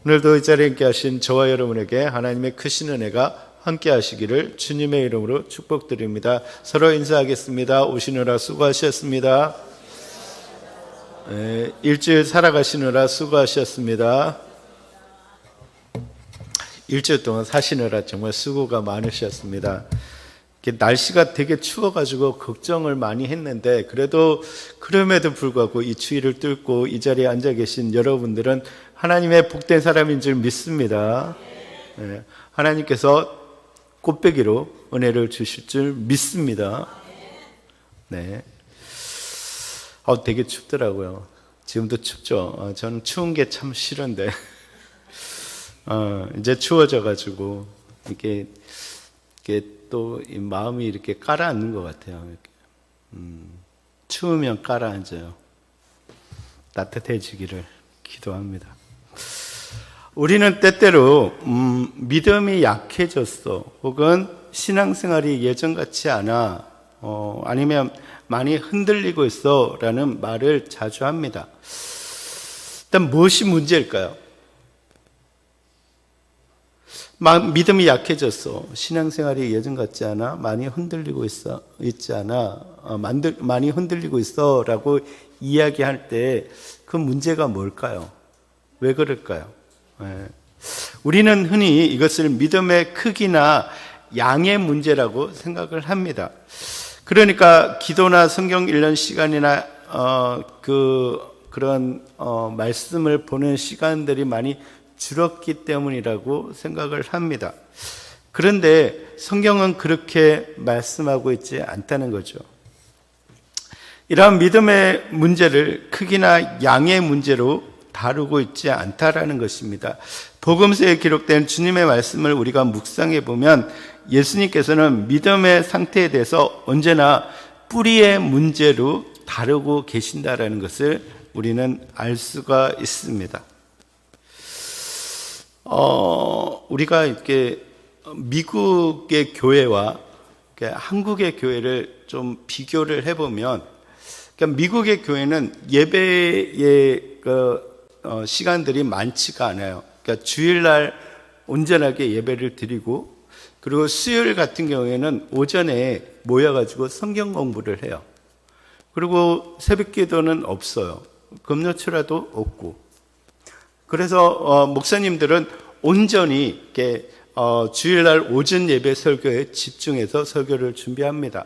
오늘도 이 자리에 함께 하신 저와 여러분에게 하나님의 크신 은혜가 함께 하시기를 주님의 이름으로 축복드립니다. 서로 인사하겠습니다. 오시느라 수고하셨습니다. 일주일 살아가시느라 수고하셨습니다. 일주일 동안 사시느라 정말 수고가 많으셨습니다. 날씨가 되게 추워가지고 걱정을 많이 했는데 그럼에도 불구하고 이 추위를 뚫고 이 자리에 앉아 계신 여러분들은 하나님의 복된 사람인 줄 믿습니다. 하나님께서 꽃배기로 은혜를 주실 줄 믿습니다. 네. 되게 춥더라고요. 지금도 춥죠. 저는 추운 게 참 싫은데 이제 추워져가지고 이게 또 이 마음이 이렇게 가라앉는 것 같아요. 추우면 가라앉아요. 따뜻해지기를 기도합니다. 우리는 때때로 믿음이 약해졌어, 혹은 신앙생활이 예전 같지 않아, 아니면 많이 흔들리고 있어 라는 말을 자주 합니다. 일단 무엇이 문제일까요? 믿음이 약해졌어, 신앙생활이 예전 같지 않아, 많이 흔들리고 있지 않아, 많이 흔들리고 있어 라고 이야기할 때 그 문제가 뭘까요? 왜 그럴까요? 우리는 흔히 이것을 믿음의 크기나 양의 문제라고 생각을 합니다. 그러니까 기도나 성경 읽는 시간이나 그런 말씀을 보는 시간들이 많이 줄었기 때문이라고 생각을 합니다. 그런데 성경은 그렇게 말씀하고 있지 않다는 거죠. 이러한 믿음의 문제를 크기나 양의 문제로 다루고 있지 않다라는 것입니다. 복음서에 기록된 주님의 말씀을 우리가 묵상해 보면 예수님께서는 믿음의 상태에 대해서 언제나 뿌리의 문제로 다루고 계신다라는 것을 우리는 알 수가 있습니다. 우리가 이렇게 미국의 교회와 한국의 교회를 좀 비교를 해보면, 그러니까 미국의 교회는 예배의 시간들이 많지가 않아요. 그러니까 주일날 온전하게 예배를 드리고, 그리고 수요일 같은 경우에는 오전에 모여가지고 성경 공부를 해요. 그리고 새벽 기도는 없어요. 금요초라도 없고. 그래서 목사님들은 온전히 이렇게 주일날 오전 예배 설교에 집중해서 설교를 준비합니다.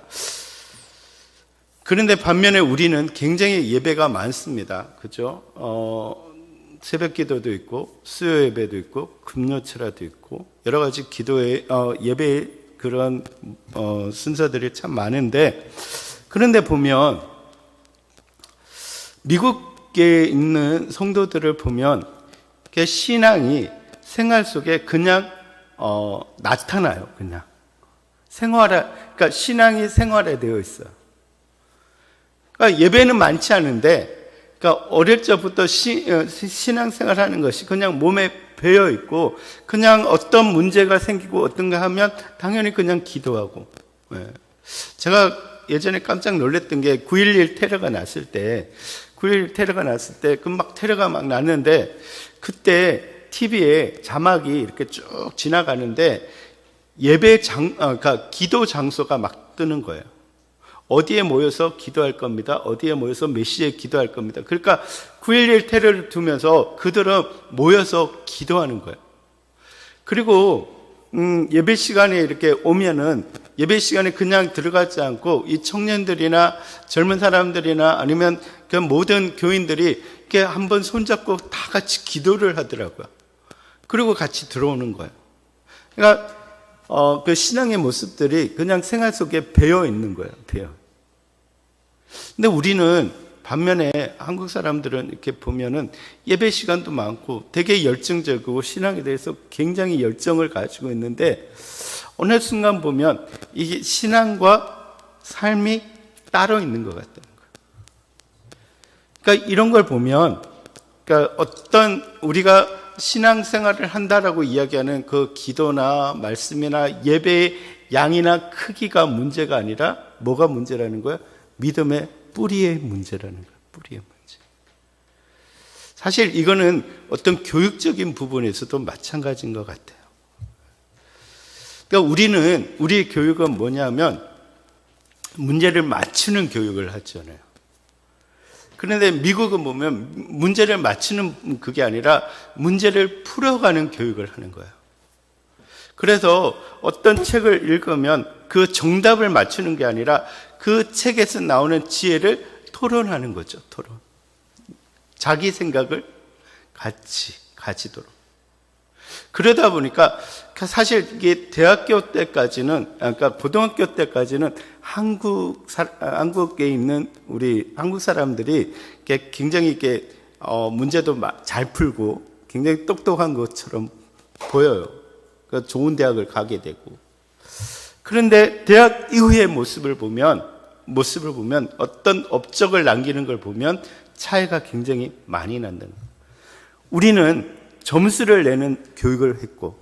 그런데 반면에 우리는 굉장히 예배가 많습니다. 그죠? 새벽 기도도 있고, 수요 예배도 있고, 금요철화도 있고, 여러 가지 기도의, 예배의 그런, 순서들이 참 많은데, 그런데 보면, 미국에 있는 성도들을 보면, 신앙이 생활 속에 그냥, 나타나요, 그냥. 그러니까 신앙이 생활화되어 있어요. 그러니까 예배는 많지 않은데, 그러니까 어릴 적부터 신앙생활 하는 것이 그냥 몸에 배어 있고, 그냥 어떤 문제가 생기고 어떤가 하면 당연히 그냥 기도하고. 제가 예전에 깜짝 놀랐던 게 9.11 테러가 났을 때, 테러가 막 났는데, 그때 TV에 자막이 이렇게 쭉 지나가는데, 그러니까 기도 장소가 막 뜨는 거예요. 어디에 모여서 기도할 겁니다. 어디에 모여서 몇 시에 기도할 겁니다. 그러니까 9.11 테러를 두면서 그들은 모여서 기도하는 거예요. 그리고 예배 시간에 이렇게 오면은 예배 시간에 그냥 들어가지 않고 이 청년들이나 젊은 사람들이나 아니면 그 모든 교인들이 이렇게 한번 손잡고 다 같이 기도를 하더라고요. 그리고 같이 들어오는 거예요. 그러니까 그 신앙의 모습들이 그냥 생활 속에 배어 있는 거예요. 근데 우리는 반면에 한국 사람들은 이렇게 보면은 예배 시간도 많고 되게 열정적이고 신앙에 대해서 굉장히 열정을 가지고 있는데, 어느 순간 보면 이게 신앙과 삶이 따로 있는 것 같다는 거예요. 그러니까 이런 걸 보면, 그러니까 어떤 우리가 신앙생활을 한다라고 이야기하는 그 기도나 말씀이나 예배의 양이나 크기가 문제가 아니라 뭐가 문제라는 거야? 믿음의 뿌리의 문제라는 거야. 뿌리의 문제. 사실 이거는 어떤 교육적인 부분에서도 마찬가지인 것 같아요. 그러니까 우리의 교육은 뭐냐면 문제를 맞추는 교육을 하잖아요. 그런데 미국은 보면 문제를 맞추는 그게 아니라 문제를 풀어가는 교육을 하는 거예요. 그래서 어떤 책을 읽으면 그 정답을 맞추는 게 아니라 그 책에서 나오는 지혜를 토론하는 거죠. 토론. 자기 생각을 같이 가지도록. 그러다 보니까 사실 이게 대학교 때까지는, 그러니까 고등학교 때까지는 한국에 있는 우리 한국 사람들이 굉장히 이렇게 문제도 잘 풀고 굉장히 똑똑한 것처럼 보여요. 그러니까 좋은 대학을 가게 되고. 그런데 대학 이후의 모습을 보면 어떤 업적을 남기는 걸 보면 차이가 굉장히 많이 난다는 거예요. 우리는 점수를 내는 교육을 했고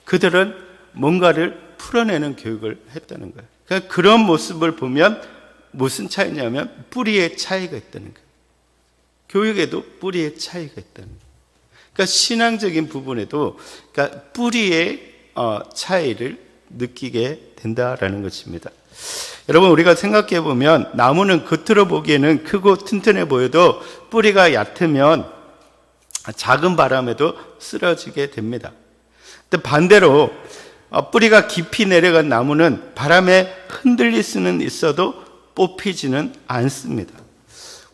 그들은 뭔가를 풀어내는 교육을 했다는 거예요. 그러니까 그런 모습을 보면 무슨 차이냐면 뿌리의 차이가 있다는 거예요. 교육에도 뿌리의 차이가 있다는 거예요. 그러니까 신앙적인 부분에도 그러니까 뿌리의 차이를 느끼게 된다라는 것입니다. 여러분, 우리가 생각해 보면 나무는 겉으로 보기에는 크고 튼튼해 보여도 뿌리가 얕으면 작은 바람에도 쓰러지게 됩니다. 근데 반대로 뿌리가 깊이 내려간 나무는 바람에 흔들릴 수는 있어도 뽑히지는 않습니다.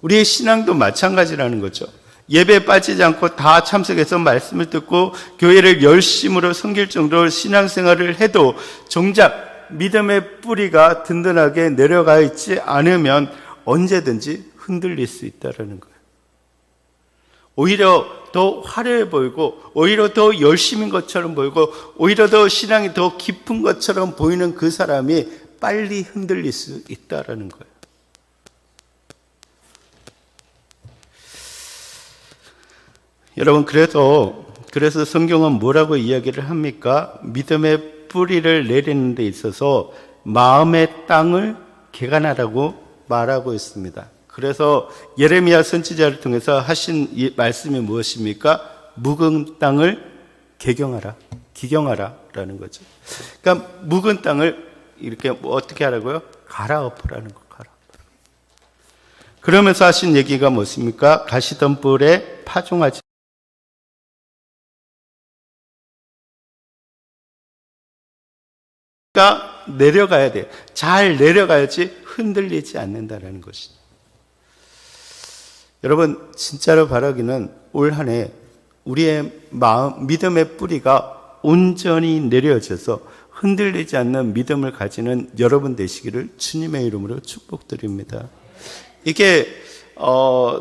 우리의 신앙도 마찬가지라는 거죠. 예배에 빠지지 않고 다 참석해서 말씀을 듣고 교회를 열심으로 섬길 정도로 신앙생활을 해도 정작 믿음의 뿌리가 든든하게 내려가 있지 않으면 언제든지 흔들릴 수 있다는 거예요. 오히려 더 화려해 보이고 오히려 더 열심인 것처럼 보이고 오히려 더 신앙이 더 깊은 것처럼 보이는 그 사람이 빨리 흔들릴 수 있다는 거예요. 여러분, 그래서 성경은 뭐라고 이야기를 합니까? 믿음의 뿌리를 내리는 데 있어서 마음의 땅을 개간하라고 말하고 있습니다. 그래서 예레미야 선지자를 통해서 하신 이 말씀이 무엇입니까? 묵은 땅을 기경하라라는 거죠. 그러니까 묵은 땅을 이렇게 어떻게 하라고요? 갈아엎으라는 거. 그러면서 하신 얘기가 무엇입니까? 가시덤불에 파종하지. 그러니까 내려가야 돼요. 잘 내려가야지 흔들리지 않는다는 것이죠. 여러분, 진짜로 바라기는 올 한 해 우리의 마음, 믿음의 뿌리가 온전히 내려져서 흔들리지 않는 믿음을 가지는 여러분 되시기를 주님의 이름으로 축복드립니다. 이게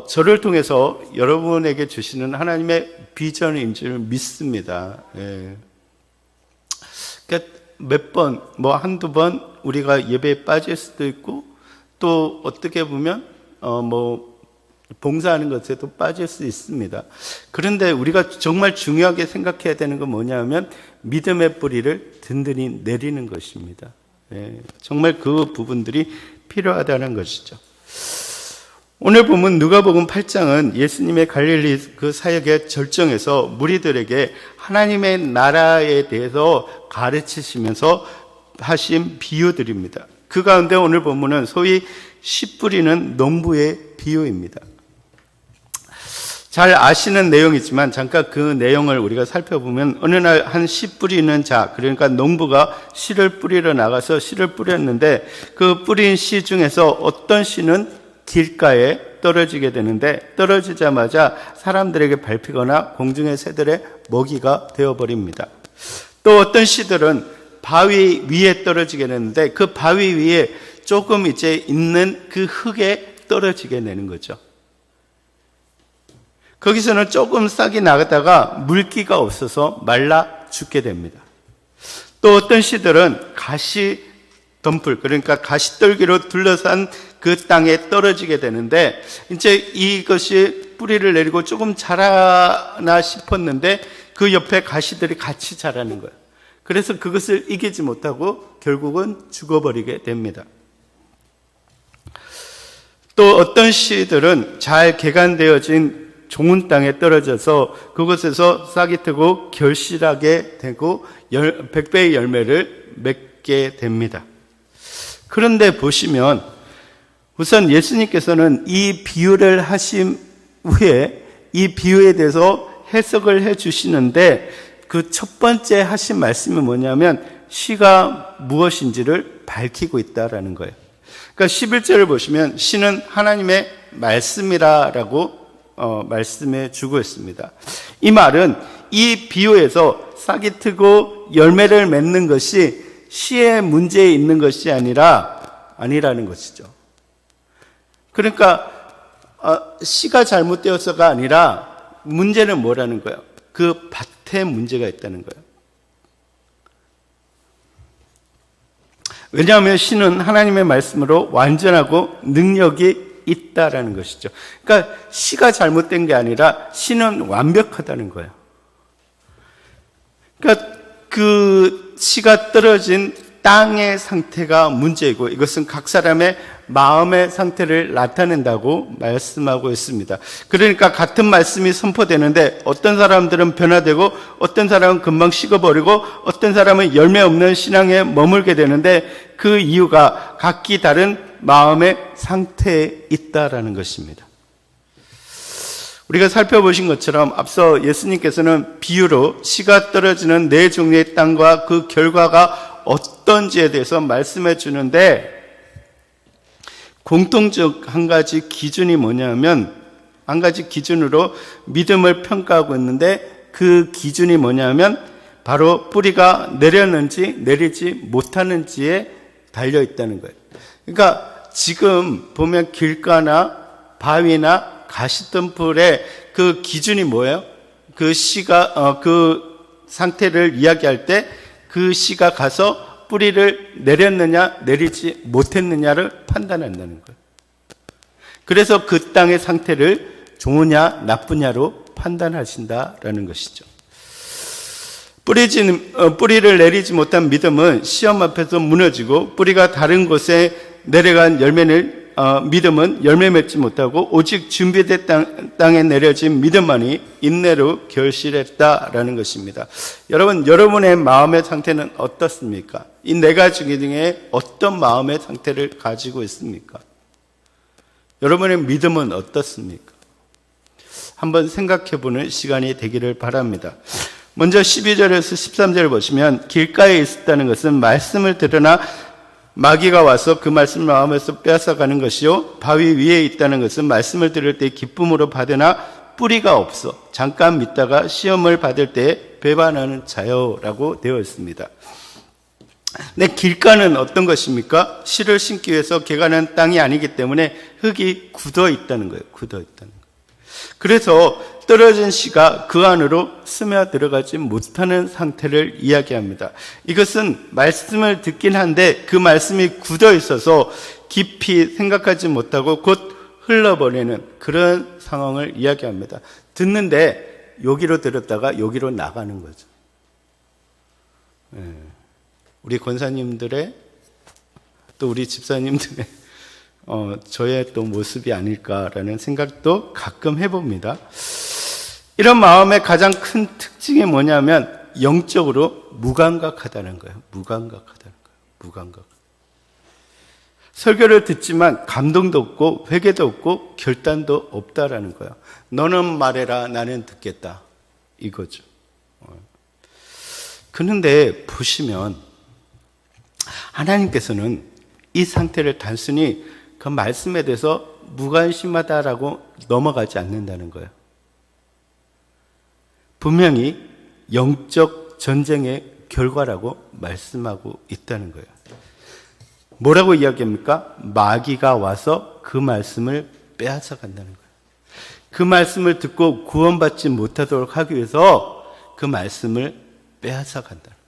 저를 통해서 여러분에게 주시는 하나님의 비전인 줄 믿습니다. 예. 그러니까 몇 번, 한두 번 우리가 예배에 빠질 수도 있고 또 어떻게 보면 봉사하는 것에도 빠질 수 있습니다. 그런데 우리가 정말 중요하게 생각해야 되는 건 뭐냐면 믿음의 뿌리를 든든히 내리는 것입니다. 예, 정말 그 부분들이 필요하다는 것이죠. 오늘 보면 누가복음 8장은 예수님의 갈릴리 그 사역의 절정에서 무리들에게 하나님의 나라에 대해서 가르치시면서 하신 비유들입니다. 그 가운데 오늘 본문은 소위 씨 뿌리는 농부의 비유입니다. 잘 아시는 내용이지만 잠깐 그 내용을 우리가 살펴보면 어느 날 한 씨 뿌리는 자, 그러니까 농부가 씨를 뿌리러 나가서 씨를 뿌렸는데 그 뿌린 씨 중에서 어떤 씨는 길가에 떨어지게 되는데 떨어지자마자 사람들에게 밟히거나 공중의 새들의 먹이가 되어버립니다. 또 어떤 씨들은 바위 위에 떨어지게 되는데 그 바위 위에 조금 이제 있는 그 흙에 떨어지게 되는 거죠. 거기서는 조금 싹이 나가다가 물기가 없어서 말라 죽게 됩니다. 또 어떤 씨들은 가시덤불, 그러니까 가시떨기로 둘러싼 그 땅에 떨어지게 되는데 이제 이것이 뿌리를 내리고 조금 자라나 싶었는데 그 옆에 가시들이 같이 자라는 거예요. 그래서 그것을 이기지 못하고 결국은 죽어버리게 됩니다. 또 어떤 씨들은 잘 개간되어진 좋은 땅에 떨어져서 그곳에서 싹이 트고 결실하게 되고 100배의 열매를 맺게 됩니다. 그런데 보시면 우선 예수님께서는 이 비유를 하신 후에 이 비유에 대해서 해석을 해 주시는데 그 첫 번째 하신 말씀이 뭐냐면 씨가 무엇인지를 밝히고 있다라는 거예요. 그러니까 11절을 보시면 씨는 하나님의 말씀이라고 말씀해 주고 있습니다. 이 말은 이 비유에서 싹이 트고 열매를 맺는 것이 씨의 문제에 있는 것이 아니라는 것이죠. 그러니까 씨가 잘못되어서가 아니라 문제는 뭐라는 거예요? 그 밭에 문제가 있다는 거예요. 왜냐하면 씨는 하나님의 말씀으로 완전하고 능력이 있다라는 것이죠. 그러니까 씨가 잘못된 게 아니라 씨는 완벽하다는 거예요. 그러니까 그 씨가 떨어진 땅의 상태가 문제이고 이것은 각 사람의 마음의 상태를 나타낸다고 말씀하고 있습니다. 그러니까 같은 말씀이 선포되는데 어떤 사람들은 변화되고 어떤 사람은 금방 식어버리고 어떤 사람은 열매 없는 신앙에 머물게 되는데 그 이유가 각기 다른 마음의 상태에 있다라는 것입니다. 우리가 살펴보신 것처럼 앞서 예수님께서는 비유로 씨가 떨어지는 네 종류의 땅과 그 결과가 어떤지에 대해서 말씀해 주는데 공통적 한 가지 기준이 뭐냐면 한 가지 기준으로 믿음을 평가하고 있는데 그 기준이 뭐냐면 바로 뿌리가 내렸는지 내리지 못하는지에 달려 있다는 거예요. 그러니까 지금 보면 길가나 바위나 가시덤불의 그 기준이 뭐예요? 그 씨가 그 상태를 이야기할 때 그 씨가 가서 뿌리를 내렸느냐 내리지 못했느냐를 판단한다는 거예요. 그래서 그 땅의 상태를 좋으냐 나쁘냐로 판단하신다라는 것이죠. 뿌리를 내리지 못한 믿음은 시험 앞에서 무너지고 뿌리가 다른 곳에 내려간 믿음은 열매 맺지 못하고 오직 준비된 땅에 내려진 믿음만이 인내로 결실했다라는 것입니다. 여러분, 여러분의 마음의 상태는 어떻습니까? 이 네 가지 중에 어떤 마음의 상태를 가지고 있습니까? 여러분의 믿음은 어떻습니까? 한번 생각해보는 시간이 되기를 바랍니다. 먼저 12절에서 13절을 보시면 길가에 있었다는 것은 말씀을 들으나 마귀가 와서 그 말씀을 마음에서 빼앗아가는 것이요 바위 위에 있다는 것은 말씀을 들을 때 기쁨으로 받으나 뿌리가 없어 잠깐 믿다가 시험을 받을 때 배반하는 자요라고 되어 있습니다. 네, 길가는 어떤 것입니까? 씨를 심기 위해서 개가는 땅이 아니기 때문에 흙이 굳어 있다는 거예요. 굳어 있다는 거예요. 그래서 떨어진 씨가 그 안으로 스며 들어가지 못하는 상태를 이야기합니다. 이것은 말씀을 듣긴 한데 그 말씀이 굳어 있어서 깊이 생각하지 못하고 곧 흘러버리는 그런 상황을 이야기합니다. 듣는데 여기로 들었다가 여기로 나가는 거죠. 우리 권사님들의 또 우리 집사님들의 저의 또 모습이 아닐까라는 생각도 가끔 해봅니다. 이런 마음의 가장 큰 특징이 뭐냐면 영적으로 무감각하다는 거예요. 무감각. 설교를 듣지만 감동도 없고 회개도 없고 결단도 없다라는 거예요. 너는 말해라, 나는 듣겠다. 이거죠. 그런데 보시면 하나님께서는 이 상태를 단순히 그 말씀에 대해서 무관심하다라고 넘어가지 않는다는 거예요. 분명히 영적 전쟁의 결과라고 말씀하고 있다는 거예요. 뭐라고 이야기합니까? 마귀가 와서 그 말씀을 빼앗아 간다는 거예요. 그 말씀을 듣고 구원받지 못하도록 하기 위해서 그 말씀을 빼앗아 간다는 거예요.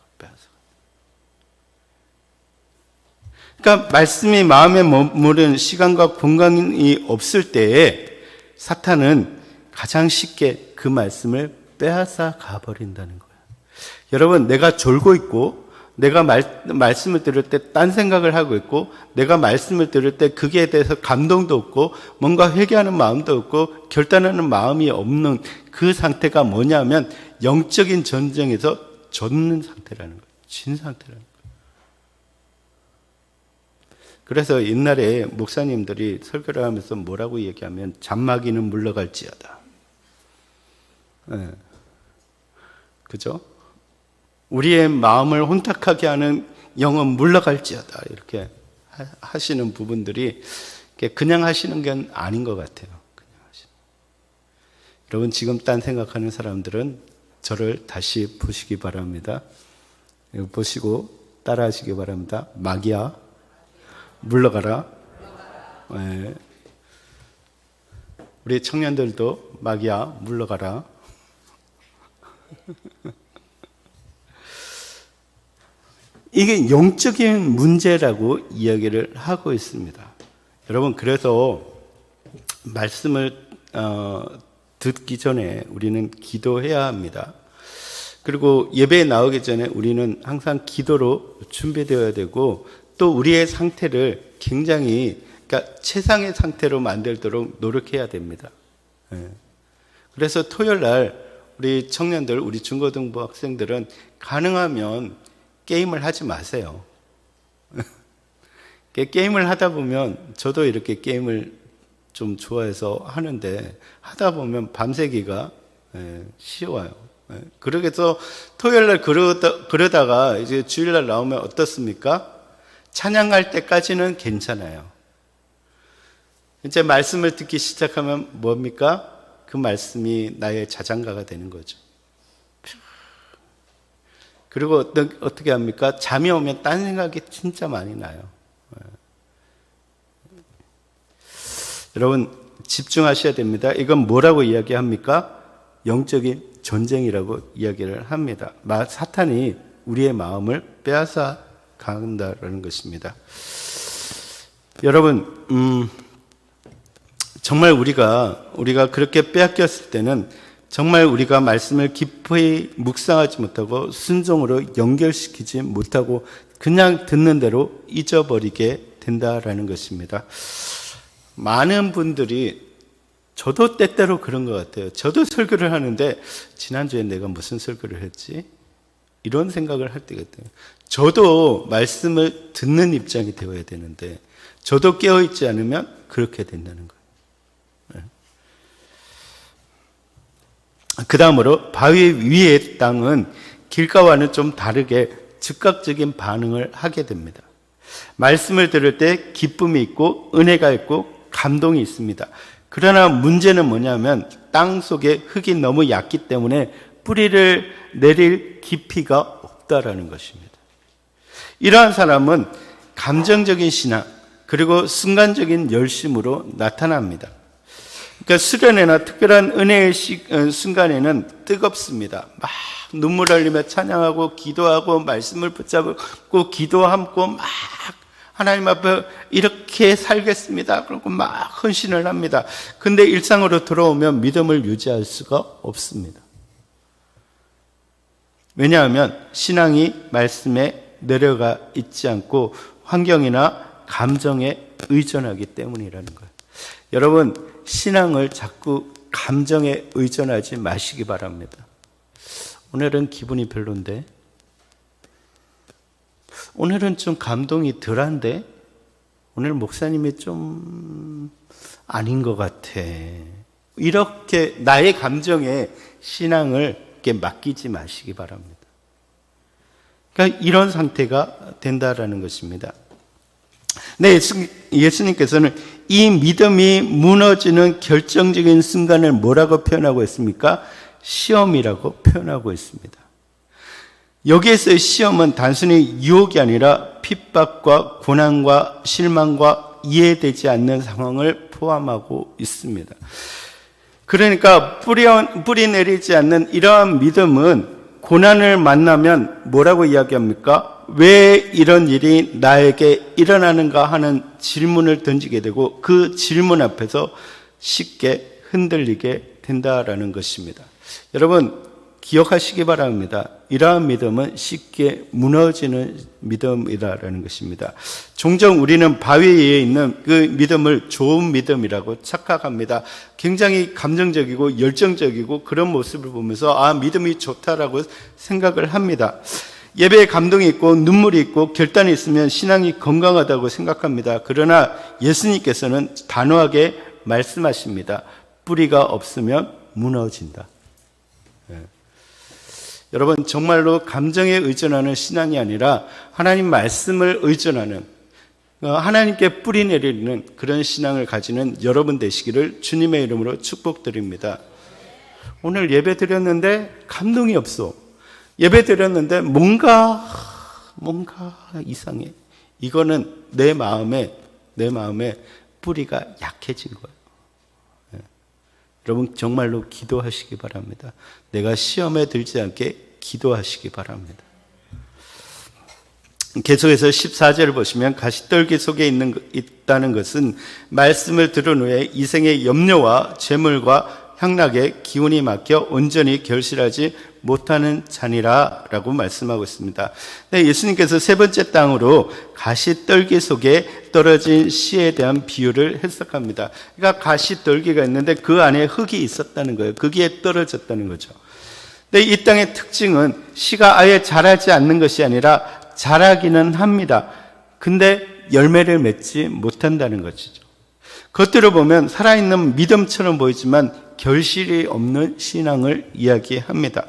그러니까 말씀이 마음에 머무른 시간과 공간이 없을 때에 사탄은 가장 쉽게 그 말씀을 빼앗아 가버린다는 거예요. 여러분, 내가 졸고 있고 내가 말씀을 들을 때 딴 생각을 하고 있고, 내가 말씀을 들을 때 그게 대해서 감동도 없고, 뭔가 회개하는 마음도 없고, 결단하는 마음이 없는 그 상태가 뭐냐면 영적인 전쟁에서 졌는 상태라는 거예요. 진 상태라는 거예요. 그래서 옛날에 목사님들이 설교를 하면서 뭐라고 얘기하면 잔마귀는 물러갈지어다. 네. 그죠? 우리의 마음을 혼탁하게 하는 영은 물러갈지어다. 이렇게 하시는 부분들이 그냥 하시는 게 아닌 것 같아요. 그냥 하시는. 여러분, 지금 딴 생각하는 사람들은 저를 다시 보시기 바랍니다. 보시고 따라 하시기 바랍니다. 마귀야, 물러가라. 네. 우리 청년들도 마귀야, 물러가라. 이게 영적인 문제라고 이야기를 하고 있습니다. 여러분, 그래서 말씀을 듣기 전에 우리는 기도해야 합니다. 그리고 예배에 나오기 전에 우리는 항상 기도로 준비되어야 되고, 또 우리의 상태를 굉장히, 그러니까 최상의 상태로 만들도록 노력해야 됩니다. 그래서 토요일 날 우리 청년들, 우리 중고등부 학생들은 가능하면 게임을 하지 마세요. 게임을 하다 보면, 저도 이렇게 게임을 좀 좋아해서 하는데, 하다 보면 밤새기가 쉬워요. 그래서 토요일 날 그러다가 이제 주일 날 나오면 어떻습니까? 찬양할 때까지는 괜찮아요. 이제 말씀을 듣기 시작하면 뭡니까? 그 말씀이 나의 자장가가 되는 거죠. 그리고 어떻게 합니까? 잠이 오면 딴 생각이 진짜 많이 나요. 여러분, 집중하셔야 됩니다. 이건 뭐라고 이야기합니까? 영적인 전쟁이라고 이야기를 합니다. 사탄이 우리의 마음을 빼앗아 간다라는 것입니다. 여러분, 정말 우리가 그렇게 빼앗겼을 때는 정말 우리가 말씀을 깊이 묵상하지 못하고 순종으로 연결시키지 못하고 그냥 듣는 대로 잊어버리게 된다라는 것입니다. 많은 분들이, 저도 때때로 그런 것 같아요. 저도 설교를 하는데 지난주에 내가 무슨 설교를 했지? 이런 생각을 할 때가 있어요. 저도 말씀을 듣는 입장이 되어야 되는데 저도 깨어있지 않으면 그렇게 된다는 거예요. 그 다음으로 바위 위의 땅은 길가와는 좀 다르게 즉각적인 반응을 하게 됩니다. 말씀을 들을 때 기쁨이 있고 은혜가 있고 감동이 있습니다. 그러나 문제는 뭐냐면 땅 속에 흙이 너무 얕기 때문에 뿌리를 내릴 깊이가 없다라는 것입니다. 이러한 사람은 감정적인 신앙 그리고 순간적인 열심으로 나타납니다. 그러니까 수련회나 특별한 은혜의 순간에는 뜨겁습니다. 막 눈물 흘리며 찬양하고 기도하고 말씀을 붙잡고 기도하고 막 하나님 앞에 이렇게 살겠습니다. 그리고 막 헌신을 합니다. 근데 일상으로 들어오면 믿음을 유지할 수가 없습니다. 왜냐하면 신앙이 말씀에 내려가 있지 않고 환경이나 감정에 의존하기 때문이라는 거예요. 여러분, 신앙을 자꾸 감정에 의존하지 마시기 바랍니다. 오늘은 기분이 별론데, 오늘은 좀 감동이 덜한데, 오늘 목사님이 좀 아닌 것 같아. 이렇게 나의 감정에 신앙을 이렇게 맡기지 마시기 바랍니다. 그러니까 이런 상태가 된다라는 것입니다. 네, 예수님께서는 이 믿음이 무너지는 결정적인 순간을 뭐라고 표현하고 있습니까? 시험이라고 표현하고 있습니다. 여기에서의 시험은 단순히 유혹이 아니라 핍박과 고난과 실망과 이해되지 않는 상황을 포함하고 있습니다. 그러니까 뿌리 내리지 않는 이러한 믿음은 고난을 만나면 뭐라고 이야기합니까? 왜 이런 일이 나에게 일어나는가 하는 질문을 던지게 되고 그 질문 앞에서 쉽게 흔들리게 된다라는 것입니다. 여러분, 기억하시기 바랍니다. 이러한 믿음은 쉽게 무너지는 믿음이라는 것입니다. 종종 우리는 바위 위에 있는 그 믿음을 좋은 믿음이라고 착각합니다. 굉장히 감정적이고 열정적이고 그런 모습을 보면서 믿음이 좋다라고 생각을 합니다. 예배에 감동이 있고 눈물이 있고 결단이 있으면 신앙이 건강하다고 생각합니다. 그러나 예수님께서는 단호하게 말씀하십니다. 뿌리가 없으면 무너진다. 여러분, 정말로 감정에 의존하는 신앙이 아니라 하나님 말씀을 의존하는, 하나님께 뿌리 내리는 그런 신앙을 가지는 여러분 되시기를 주님의 이름으로 축복드립니다. 오늘 예배 드렸는데 감동이 없어. 예배 드렸는데 뭔가 이상해. 이거는 내 마음에 뿌리가 약해진 거예요. 여러분, 정말로 기도하시기 바랍니다. 내가 시험에 들지 않게 기도하시기 바랍니다. 계속해서 14절을 보시면 가시떨기 속에 있다는 것은 말씀을 들은 후에 이생의 염려와 재물과 향락에 기운이 막혀 온전히 결실하지 못하는 잔이라 라고 말씀하고 있습니다. 네, 예수님께서 세 번째 땅으로 가시떨기 속에 떨어진 씨에 대한 비유를 해석합니다. 그러니까 가시떨기가 있는데 그 안에 흙이 있었다는 거예요. 거기에 떨어졌다는 거죠. 네, 이 땅의 특징은 씨가 아예 자라지 않는 것이 아니라 자라기는 합니다. 근데 열매를 맺지 못한다는 것이죠. 겉으로 보면 살아있는 믿음처럼 보이지만 결실이 없는 신앙을 이야기합니다.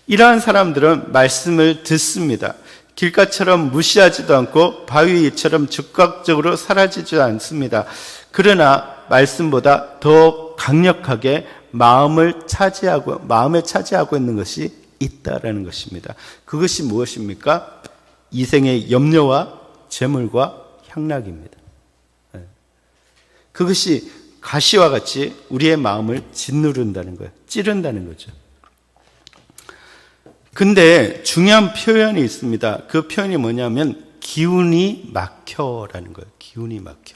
이러한 사람들은 말씀을 듣습니다. 길가처럼 무시하지도 않고 바위 위처럼 즉각적으로 사라지지 않습니다. 그러나 말씀보다 더 강력하게 마음에 차지하고 있는 것이 있다라는 것입니다. 그것이 무엇입니까? 이생의 염려와 재물과 향락입니다. 그것이 가시와 같이 우리의 마음을 짓누른다는 거예요. 찌른다는 거죠. 근데 중요한 표현이 있습니다. 그 표현이 뭐냐면 기운이 막혀라는 거예요. 기운이 막혀.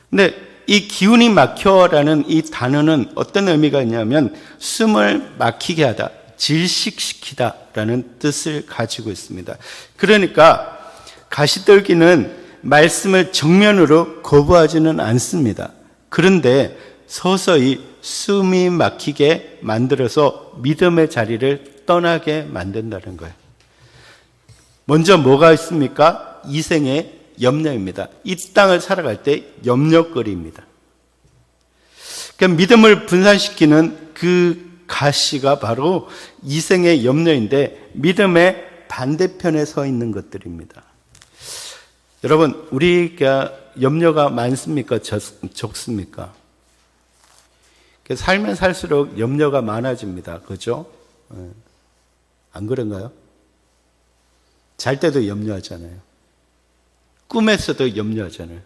근데 이 기운이 막혀라는 이 단어는 어떤 의미가 있냐면 숨을 막히게 하다, 질식시키다라는 뜻을 가지고 있습니다. 그러니까 가시떨기는 말씀을 정면으로 거부하지는 않습니다. 그런데 서서히 숨이 막히게 만들어서 믿음의 자리를 떠나게 만든다는 거예요. 먼저 뭐가 있습니까? 이생의 염려입니다. 이 땅을 살아갈 때 염려거리입니다. 그러니까 믿음을 분산시키는 그 가시가 바로 이생의 염려인데 믿음의 반대편에 서 있는 것들입니다. 여러분, 우리가 염려가 많습니까? 적습니까? 살면 살수록 염려가 많아집니다. 그죠? 안 그런가요? 잘 때도 염려하잖아요. 꿈에서도 염려하잖아요.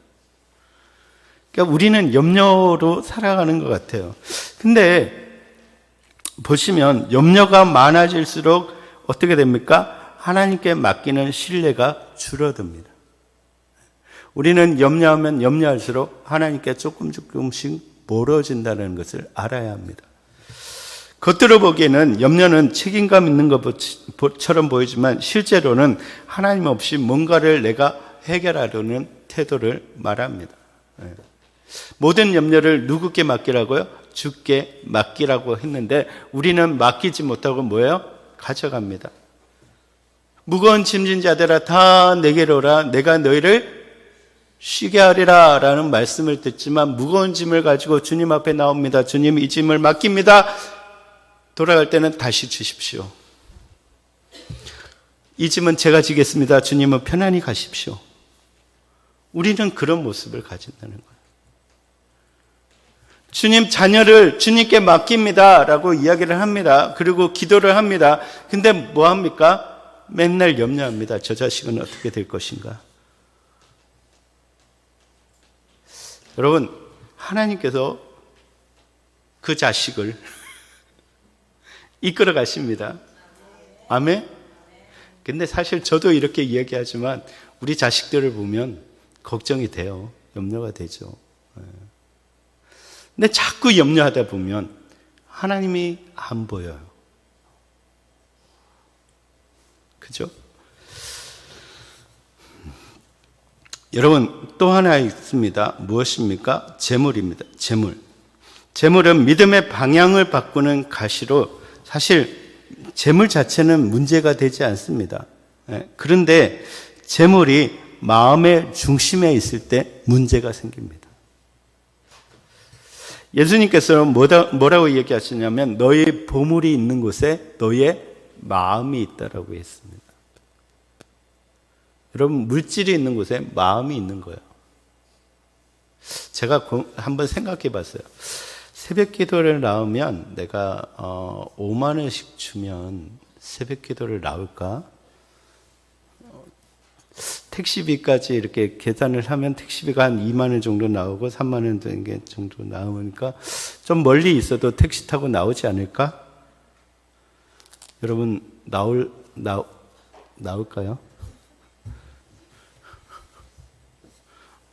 그러니까 우리는 염려로 살아가는 것 같아요. 근데 보시면 염려가 많아질수록 어떻게 됩니까? 하나님께 맡기는 신뢰가 줄어듭니다. 우리는 염려하면 염려할수록 하나님께 조금씩 멀어진다는 것을 알아야 합니다. 겉으로 보기에는 염려는 책임감 있는 것처럼 보이지만 실제로는 하나님 없이 뭔가를 내가 해결하려는 태도를 말합니다. 모든 염려를 누구께 맡기라고요? 주께 맡기라고 했는데 우리는 맡기지 못하고 뭐예요? 가져갑니다. 무거운 짐진 자들아 다 내게로 오라 내가 너희를 쉬게 하리라 라는 말씀을 듣지만 무거운 짐을 가지고 주님 앞에 나옵니다. 주님 이 짐을 맡깁니다. 돌아갈 때는 다시 주십시오. 이 짐은 제가 지겠습니다. 주님은 편안히 가십시오. 우리는 그런 모습을 가진다는 거예요. 주님 자녀를 주님께 맡깁니다 라고 이야기를 합니다. 그리고 기도를 합니다. 근데 뭐 합니까? 맨날 염려합니다. 저 자식은 어떻게 될 것인가? 여러분, 하나님께서 그 자식을 이끌어 가십니다. 아멘? 근데 사실 저도 이렇게 이야기하지만 우리 자식들을 보면 걱정이 돼요. 염려가 되죠. 근데 자꾸 염려하다 보면 하나님이 안 보여요. 그죠? 여러분, 또 하나 있습니다. 무엇입니까? 재물입니다. 재물. 재물은 믿음의 방향을 바꾸는 가시로 사실 재물 자체는 문제가 되지 않습니다. 그런데 재물이 마음의 중심에 있을 때 문제가 생깁니다. 예수님께서 뭐라고 얘기하시냐면 너의 보물이 있는 곳에 너의 마음이 있다라고 했습니다. 여러분, 물질이 있는 곳에 마음이 있는 거예요. 제가 한번 생각해 봤어요. 새벽 기도를 나오면 내가 5만 원씩 주면 새벽 기도를 나올까? 택시비까지 이렇게 계산을 하면 택시비가 한 2만 원 정도 나오고 3만 원 정도 나오니까 좀 멀리 있어도 택시 타고 나오지 않을까? 여러분, 나올까요?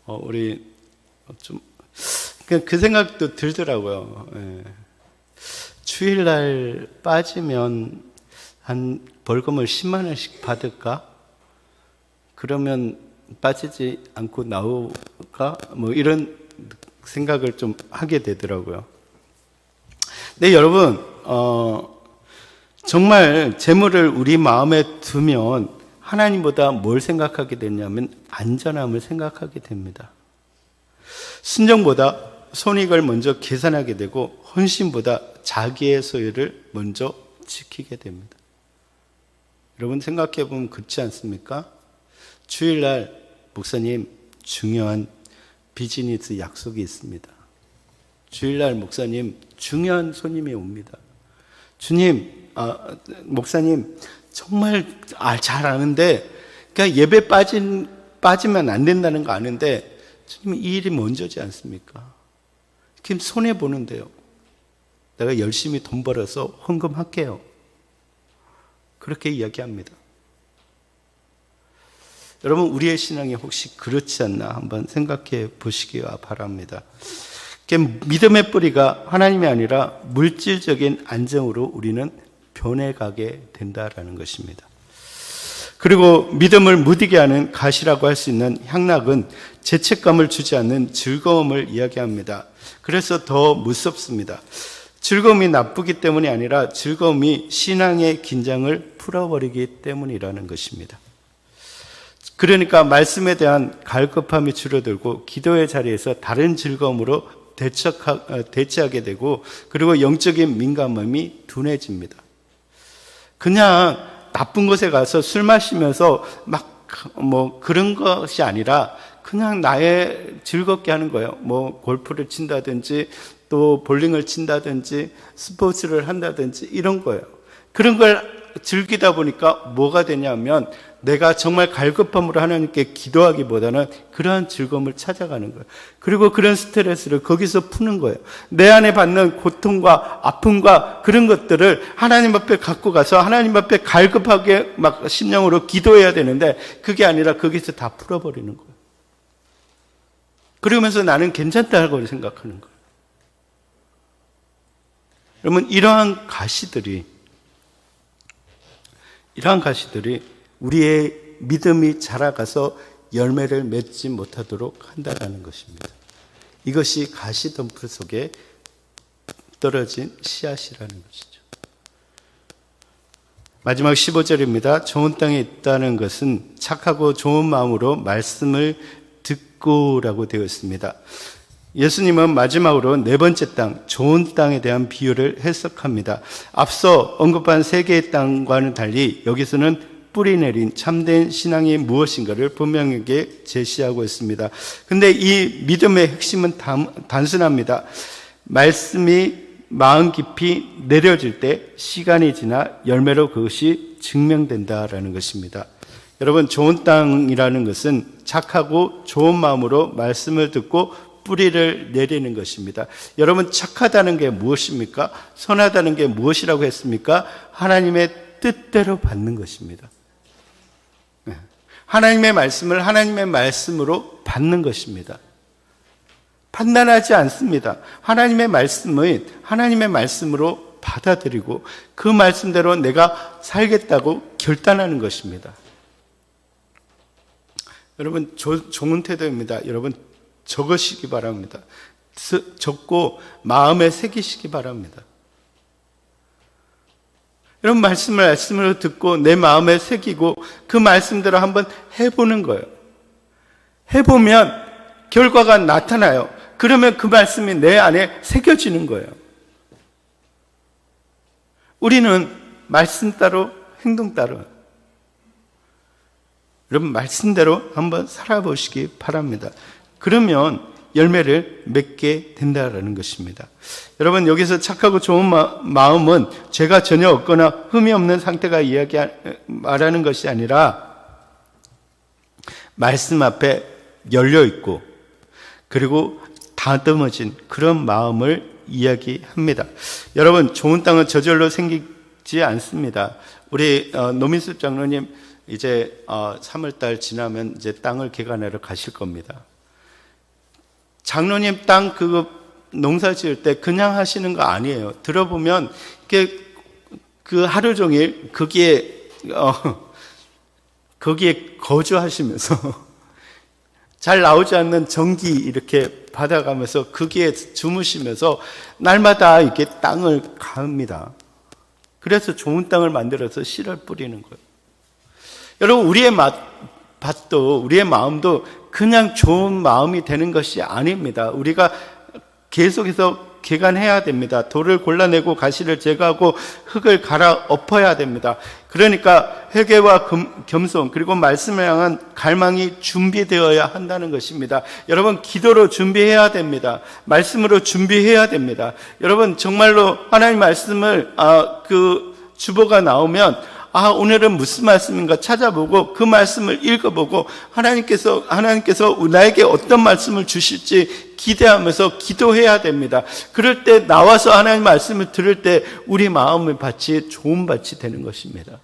우리 좀 그 생각도 들더라고요. 예. 주일날 빠지면 한 벌금을 10만 원씩 받을까? 그러면 빠지지 않고 나올까? 뭐 이런 생각을 좀 하게 되더라고요. 근데 여러분, 정말 재물을 우리 마음에 두면 하나님보다 뭘 생각하게 되냐면 안전함을 생각하게 됩니다. 순종보다 손익을 먼저 계산하게 되고 헌신보다 자기의 소유를 먼저 지키게 됩니다. 여러분 생각해 보면 그렇지 않습니까? 주일날 목사님 중요한 비즈니스 약속이 있습니다. 주일날 목사님 중요한 손님이 옵니다. 주님, 목사님 정말 잘 아는데 그냥 예배 빠지면 안 된다는 거 아는데 주님 이 일이 먼저지 않습니까? 그럼 손해보는데요. 내가 열심히 돈 벌어서 헌금할게요. 그렇게 이야기합니다. 여러분 우리의 신앙이 혹시 그렇지 않나 한번 생각해 보시기 바랍니다. 믿음의 뿌리가 하나님이 아니라 물질적인 안정으로 우리는 변해가게 된다라는 것입니다. 그리고 믿음을 무디게 하는 가시라고 할 수 있는 향락은 죄책감을 주지 않는 즐거움을 이야기합니다. 그래서 더 무섭습니다. 즐거움이 나쁘기 때문이 아니라 즐거움이 신앙의 긴장을 풀어버리기 때문이라는 것입니다. 그러니까 말씀에 대한 갈급함이 줄어들고 기도의 자리에서 다른 즐거움으로 대체하게 되고 그리고 영적인 민감함이 둔해집니다. 그냥 나쁜 곳에 가서 술 마시면서 그런 것이 아니라 그냥 나의 즐겁게 하는 거예요. 골프를 친다든지 또 볼링을 친다든지 스포츠를 한다든지 이런 거예요. 그런 걸 즐기다 보니까 뭐가 되냐면 내가 정말 갈급함으로 하나님께 기도하기보다는 그러한 즐거움을 찾아가는 거예요. 그리고 그런 스트레스를 거기서 푸는 거예요. 내 안에 받는 고통과 아픔과 그런 것들을 하나님 앞에 갖고 가서 하나님 앞에 갈급하게 심령으로 기도해야 되는데 그게 아니라 거기서 다 풀어버리는 거예요. 그러면서 나는 괜찮다고 생각하는 거예요. 여러분 이러한 가시들이 우리의 믿음이 자라가서 열매를 맺지 못하도록 한다는 것입니다. 이것이 가시덤불 속에 떨어진 씨앗이라는 것이죠. 마지막 15절입니다. 좋은 땅에 있다는 것은 착하고 좋은 마음으로 말씀을 듣고라고 되어 있습니다. 예수님은 마지막으로 네 번째 땅, 좋은 땅에 대한 비유를 해석합니다. 앞서 언급한 세 개의 땅과는 달리 여기서는 뿌리 내린 참된 신앙이 무엇인가를 분명하게 제시하고 있습니다. 근데 이 믿음의 핵심은 단순합니다. 말씀이 마음 깊이 내려질 때 시간이 지나 열매로 그것이 증명된다라는 것입니다. 여러분 좋은 땅이라는 것은 착하고 좋은 마음으로 말씀을 듣고 뿌리를 내리는 것입니다. 여러분 착하다는 게 무엇입니까? 선하다는 게 무엇이라고 했습니까? 하나님의 뜻대로 받는 것입니다. 하나님의 말씀을 하나님의 말씀으로 받는 것입니다. 판단하지 않습니다. 하나님의 말씀은 하나님의 말씀으로 받아들이고 그 말씀대로 내가 살겠다고 결단하는 것입니다. 여러분, 좋은 태도입니다. 여러분, 적으시기 바랍니다. 적고 마음에 새기시기 바랍니다. 여러분, 말씀으로 듣고 내 마음에 새기고 그 말씀대로 한번 해보는 거예요. 해보면 결과가 나타나요. 그러면 그 말씀이 내 안에 새겨지는 거예요. 우리는 말씀 따로 행동 따로. 여러분, 말씀대로 한번 살아보시기 바랍니다. 그러면 열매를 맺게 된다라는 것입니다. 여러분, 여기서 착하고 좋은 마음은 죄가 전혀 없거나 흠이 없는 상태가 말하는 것이 아니라 말씀 앞에 열려 있고 그리고 다듬어진 그런 마음을 이야기합니다. 여러분, 좋은 땅은 저절로 생기지 않습니다. 우리 노민숙 장로님 이제 3월달 지나면 이제 땅을 개간하러 가실 겁니다. 장로님 땅 그거 농사 지을 때 그냥 하시는 거 아니에요. 들어보면 그 하루 종일 거기에 거주하시면서 잘 나오지 않는 전기 이렇게 받아가면서 거기에 주무시면서 날마다 이렇게 땅을 갑니다. 그래서 좋은 땅을 만들어서 씨를 뿌리는 거예요. 여러분, 우리의 밭도 우리의 마음도 그냥 좋은 마음이 되는 것이 아닙니다. 우리가 계속해서 개간해야 됩니다. 돌을 골라내고 가시를 제거하고 흙을 갈아 엎어야 됩니다. 그러니까 회개와 겸손 그리고 말씀을 향한 갈망이 준비되어야 한다는 것입니다. 여러분, 기도로 준비해야 됩니다. 말씀으로 준비해야 됩니다. 여러분, 정말로 하나님 말씀을 주보가 나오면 오늘은 무슨 말씀인가 찾아보고 그 말씀을 읽어보고 하나님께서 나에게 어떤 말씀을 주실지 기대하면서 기도해야 됩니다. 그럴 때 나와서 하나님 말씀을 들을 때 우리 마음의 밭이 좋은 밭이 되는 것입니다.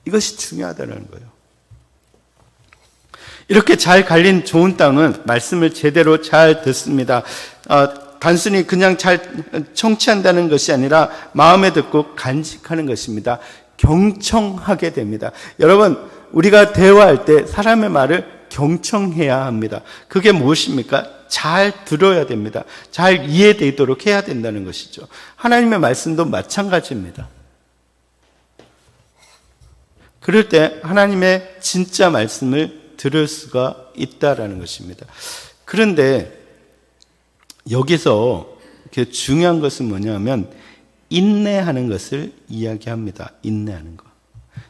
이것이 중요하다는 거예요. 이렇게 잘 갈린 좋은 땅은 말씀을 제대로 잘 듣습니다. 단순히 그냥 잘 청취한다는 것이 아니라 마음에 듣고 간직하는 것입니다. 경청하게 됩니다. 여러분, 우리가 대화할 때 사람의 말을 경청해야 합니다. 그게 무엇입니까? 잘 들어야 됩니다. 잘 이해되도록 해야 된다는 것이죠. 하나님의 말씀도 마찬가지입니다. 그럴 때 하나님의 진짜 말씀을 들을 수가 있다라는 것입니다. 그런데 여기서 중요한 것은 뭐냐면 인내하는 것을 이야기합니다. 인내하는 거.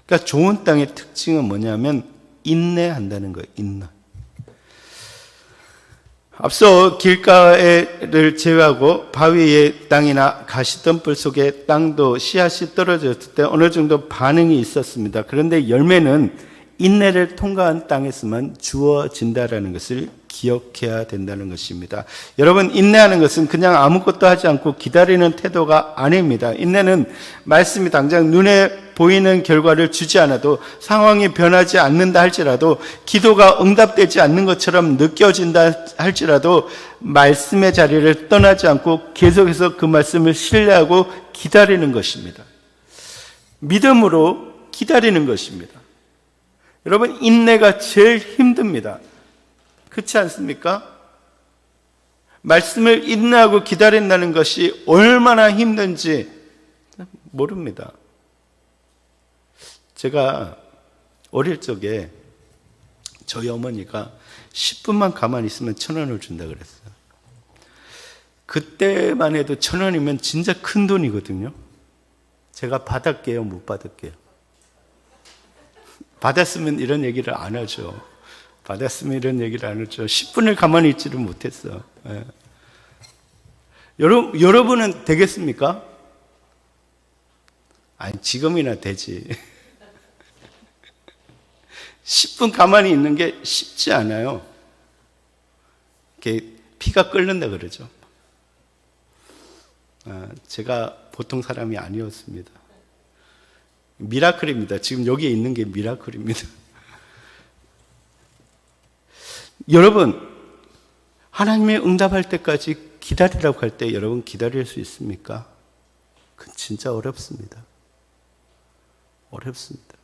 그러니까 좋은 땅의 특징은 뭐냐면 인내한다는 거예요. 인내. 앞서 길가를 제외하고 바위의 땅이나 가시덤불 속의 땅도 씨앗이 떨어졌을 때 어느 정도 반응이 있었습니다. 그런데 열매는 인내를 통과한 땅에서만 주어진다라는 것을 기억해야 된다는 것입니다. 여러분, 인내하는 것은 그냥 아무것도 하지 않고 기다리는 태도가 아닙니다. 인내는 말씀이 당장 눈에 보이는 결과를 주지 않아도, 상황이 변하지 않는다 할지라도, 기도가 응답되지 않는 것처럼 느껴진다 할지라도 말씀의 자리를 떠나지 않고 계속해서 그 말씀을 신뢰하고 기다리는 것입니다. 믿음으로 기다리는 것입니다. 여러분, 인내가 제일 힘듭니다. 그렇지 않습니까? 말씀을 인내하고 기다린다는 것이 얼마나 힘든지 모릅니다. 제가 어릴 적에 저희 어머니가 10분만 가만히 있으면 1,000원을 준다 그랬어요. 그때만 해도 1,000원이면 진짜 큰 돈이거든요. 제가 받을게요, 못 받을게요? 받았으면 이런 얘기를 안 하죠. 받았으면 이런 얘기를 안 하죠. 10분을 가만히 있지를 못했어. 예. 여러분은 되겠습니까? 아니, 지금이나 되지. 10분 가만히 있는 게 쉽지 않아요. 이렇게 피가 끓는다 그러죠. 제가 보통 사람이 아니었습니다. 미라클입니다. 지금 여기에 있는 게 미라클입니다. 여러분, 하나님의 응답할 때까지 기다리라고 할 때 여러분 기다릴 수 있습니까? 그건 진짜 어렵습니다. 어렵습니다.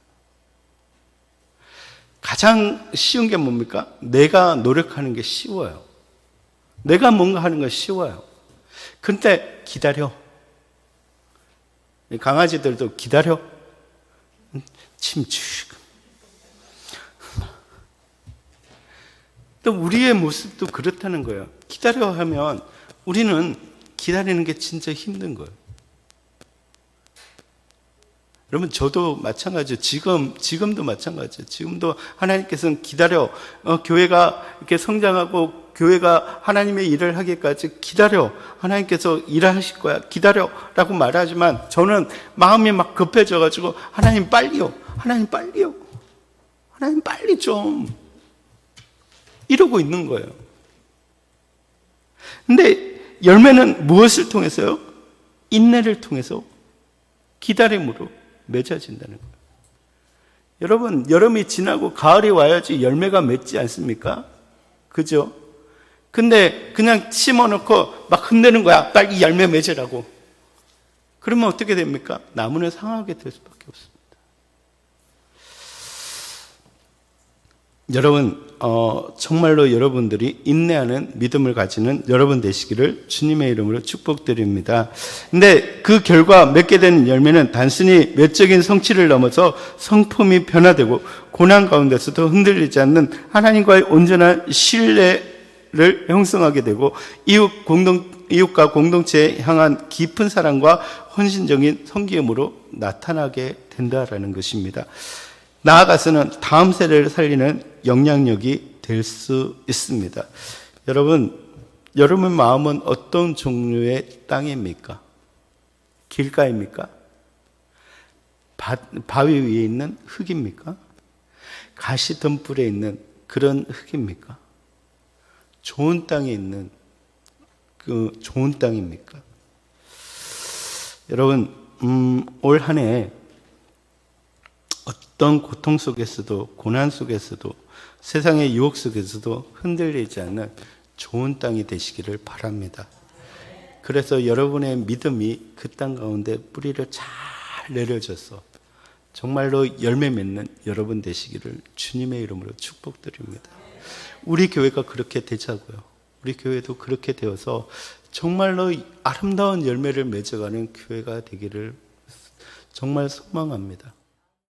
가장 쉬운 게 뭡니까? 내가 노력하는 게 쉬워요. 내가 뭔가 하는 건 쉬워요. 근데 기다려. 강아지들도 기다려. 침묵. 또 우리의 모습도 그렇다는 거예요. 기다려 하면 우리는 기다리는 게 진짜 힘든 거예요. 여러분, 저도 마찬가지예요. 지금도 마찬가지예요. 지금도 하나님께서는 기다려. 교회가 이렇게 성장하고 교회가 하나님의 일을 하기까지 기다려. 하나님께서 일하실 거야. 기다려. 라고 말하지만 저는 마음이 막 급해져가지고 하나님 빨리요. 하나님 빨리요. 하나님 빨리 좀. 이러고 있는 거예요. 근데 열매는 무엇을 통해서요? 인내를 통해서 기다림으로 맺어진다는 거예요. 여러분, 여름이 지나고 가을이 와야지 열매가 맺지 않습니까? 그죠? 근데 그냥 심어놓고 막 흔드는 거야. 빨리 열매 맺으라고. 그러면 어떻게 됩니까? 나무는 상하게 될 수밖에 없습니다. 여러분, 정말로 여러분들이 인내하는 믿음을 가지는 여러분 되시기를 주님의 이름으로 축복드립니다. 근데 그 결과 맺게 되는 열매는 단순히 외적인 성취를 넘어서 성품이 변화되고 고난 가운데서도 흔들리지 않는 하나님과의 온전한 신뢰를 형성하게 되고 이웃과 공동체에 향한 깊은 사랑과 헌신적인 섬김으로 나타나게 된다라는 것입니다. 나아가서는 다음 세대를 살리는 영향력이 될 수 있습니다. 여러분, 여러분의 마음은 어떤 종류의 땅입니까? 길가입니까? 바위 위에 있는 흙입니까? 가시덤불에 있는 그런 흙입니까? 좋은 땅에 있는 그 좋은 땅입니까? 여러분, 올 한 해 어떤 고통 속에서도 고난 속에서도 세상의 유혹 속에서도 흔들리지 않는 좋은 땅이 되시기를 바랍니다. 그래서 여러분의 믿음이 그 땅 가운데 뿌리를 잘 내려줘서 정말로 열매 맺는 여러분 되시기를 주님의 이름으로 축복드립니다. 우리 교회가 그렇게 되자고요. 우리 교회도 그렇게 되어서 정말로 아름다운 열매를 맺어가는 교회가 되기를 정말 소망합니다.